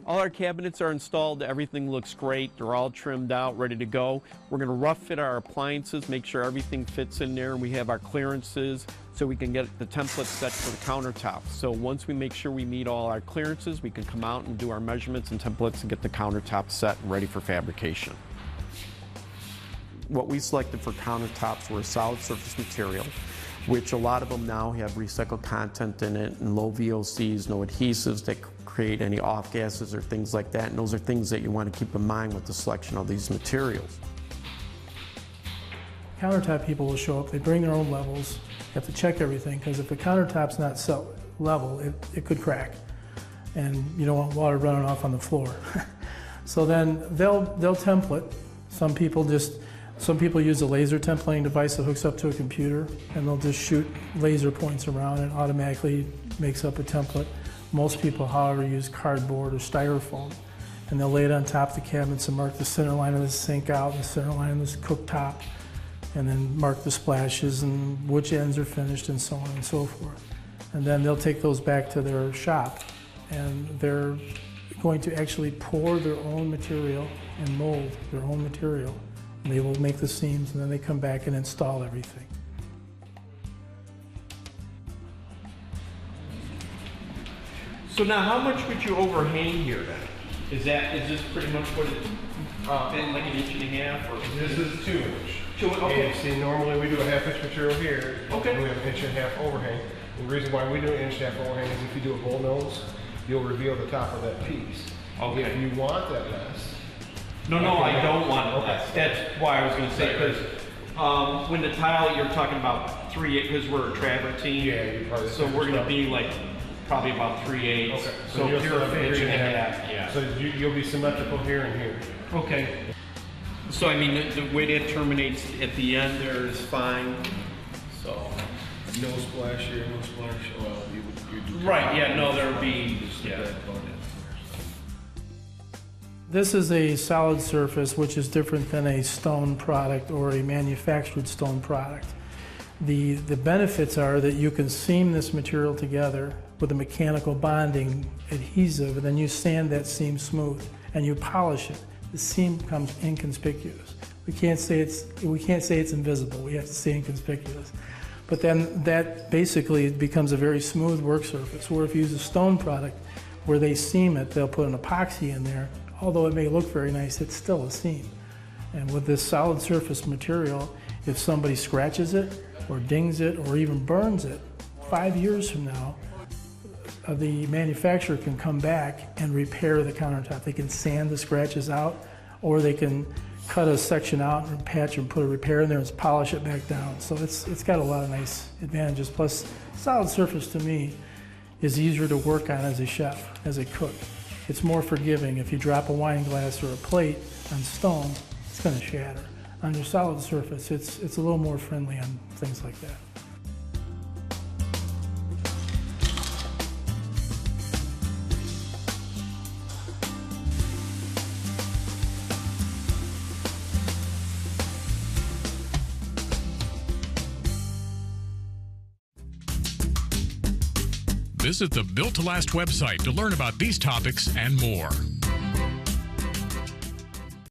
All our cabinets are installed, everything looks great, they're all trimmed out, ready to go. We're going to rough fit our appliances, make sure everything fits in there, and we have our clearances so we can get the template set for the countertop. So once we make sure we meet all our clearances, we can come out and do our measurements and templates and get the countertop set and ready for fabrication. What we selected for countertops were a solid surface material, which a lot of them now have recycled content in it and low VOCs, no adhesives that create any off gases or things like that. And those are things that you want to keep in mind with the selection of these materials. Countertop people will show up, they bring their own levels, you have to check everything, because if the countertop's not level, it could crack. And you don't want water running off on the floor. So then they'll template. Some people use a laser templating device that hooks up to a computer, and they'll just shoot laser points around and automatically makes up a template. Most people, however, use cardboard or styrofoam, and they'll lay it on top of the cabinets and mark the center line of the sink out, the center line of the cooktop, and then mark the splashes and which ends are finished and so on and so forth. And then they'll take those back to their shop, and they're going to actually pour their own material and mold their own material. And they will make the seams, and then they come back and install everything. So now how much would you overhang here then? Is this pretty much what it's been, like an inch and a half? Or this is 2 inch. Okay. And see, normally we do a 1/2 inch material here. Okay. And we have an 1.5 inch overhang. The reason why we do an 1.5 inch overhang is if you do a bull nose, you'll reveal the top of that piece. Okay. If you want that less. No, I don't want it less. That's why I was going to say, because when the tile, you're talking about 3/8, because we're a travertine. Yeah, you probably. So we're going to be like probably about 3/8. Okay. So you'll here still have an an inch and a half. Yeah. So you'll be symmetrical here and here. Okay. So I mean, the way that terminates at the end there is fine. So. No splash here, no splash. Well, you Right. Yeah. No, there would be. Yeah. This is a solid surface, which is different than a stone product or a manufactured stone product. The benefits are that you can seam this material together with a mechanical bonding adhesive, and then you sand that seam smooth and you polish it. The seam becomes inconspicuous. We can't say it's invisible. We have to say inconspicuous. But then that basically becomes a very smooth work surface. Where if you use a stone product, where they seam it, they'll put an epoxy in there. Although it may look very nice, it's still a seam. And with this solid surface material, if somebody scratches it or dings it or even burns it, 5 years from now, the manufacturer can come back and repair the countertop. They can sand the scratches out, or they can cut a section out and patch and put a repair in there and polish it back down. So it's got a lot of nice advantages. Plus, solid surface to me is easier to work on as a chef, as a cook. It's more forgiving. If you drop a wine glass or a plate on stone, it's going to shatter. On your solid surface, it's a little more friendly on things like that. Visit the Built to Last website to learn about these topics and more.